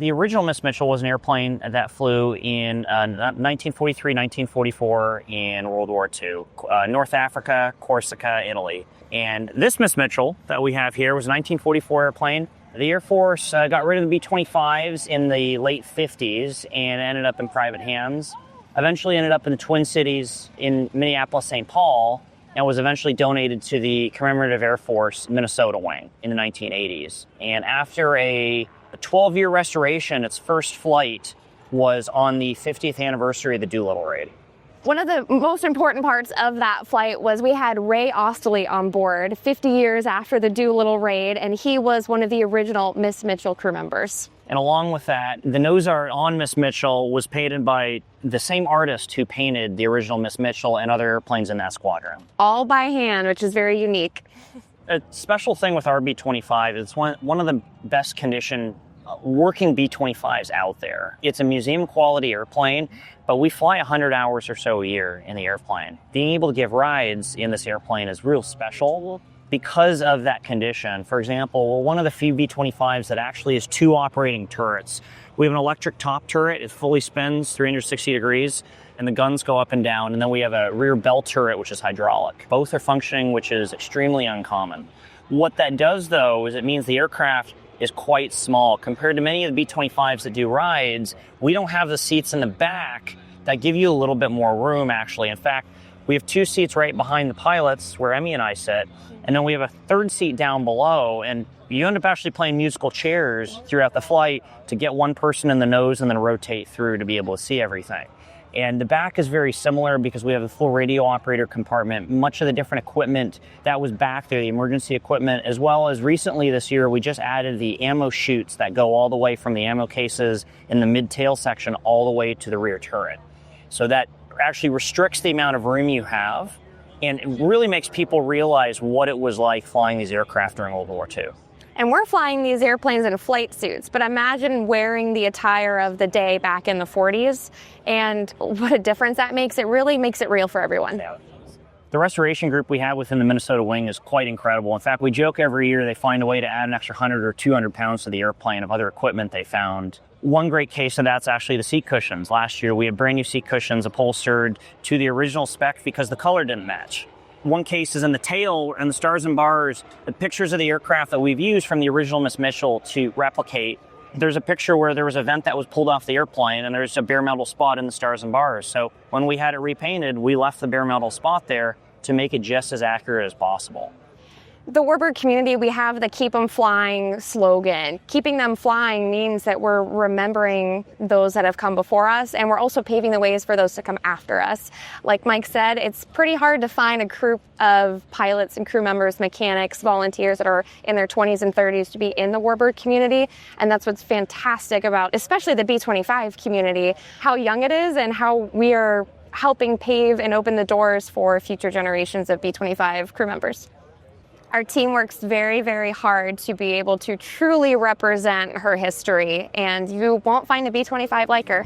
The original Miss Mitchell was an airplane that flew in 1943, 1944 in World War II, North Africa, Corsica, Italy. And this Miss Mitchell that we have here was a 1944 airplane. The Air Force got rid of the B-25s in the late 50s and ended up in private hands. Eventually ended up in the Twin Cities in Minneapolis, St. Paul, and was eventually donated to the Commemorative Air Force Minnesota wing in the 1980s. And after a 12-year restoration, its first flight was on the 50th anniversary of the Doolittle Raid. One of the most important parts of that flight was we had Ray Osterly on board 50 years after the Doolittle Raid, and he was one of the original Miss Mitchell crew members. And along with that, the nose art on Miss Mitchell was painted by the same artist who painted the original Miss Mitchell and other airplanes in that squadron. All by hand, which is very unique. A special thing with our B-25 is one of the best conditioned working B-25s out there. It's a museum quality airplane, but we fly 100 hours or so a year in the airplane. Being able to give rides in this airplane is real special because of that condition. For example, we're one of the few B-25s that actually has two operating turrets. We have an electric top turret. It fully spins 360 degrees, and the guns go up and down. And then we have a rear bell turret, which is hydraulic. Both are functioning, which is extremely uncommon. What that does, though, is it means the aircraft is quite small. Compared to many of the B-25s that do rides, we don't have the seats in the back that give you a little bit more room, actually. In fact, we have two seats right behind the pilots where Emmy and I sit, and then we have a third seat down below, and you end up actually playing musical chairs throughout the flight to get one person in the nose and then rotate through to be able to see everything. And the back is very similar because we have a full radio operator compartment. Much of the different equipment that was back there, the emergency equipment, as well as recently this year, we just added the ammo chutes that go all the way from the ammo cases in the mid-tail section all the way to the rear turret. So that actually restricts the amount of room you have, and it really makes people realize what it was like flying these aircraft during World War II. And we're flying these airplanes in flight suits, but imagine wearing the attire of the day back in the 40s and what a difference that makes. It really makes it real for everyone. Yeah. The restoration group we have within the Minnesota wing is quite incredible. In fact, we joke every year they find a way to add an extra 100 or 200 pounds to the airplane of other equipment they found. One great case of that's actually the seat cushions. Last year we had brand new seat cushions upholstered to the original spec because the color didn't match. One case is in the tail and the stars and bars, the pictures of the aircraft that we've used from the original Miss Mitchell to replicate. There's a picture where there was a vent that was pulled off the airplane and there's a bare metal spot in the stars and bars. So when we had it repainted, we left the bare metal spot there to make it just as accurate as possible. The warbird community, we have the Keep 'em Flying slogan. Keeping them flying means that we're remembering those that have come before us, and we're also paving the ways for those to come after us. Like Mike said, it's pretty hard to find a group of pilots and crew members, mechanics, volunteers that are in their 20s and 30s to be in the warbird community, and that's what's fantastic about, especially the B-25 community, how young it is and how we are helping pave and open the doors for future generations of B-25 crew members. Our team works very, very hard to be able to truly represent her history, and you won't find a B-25 like her.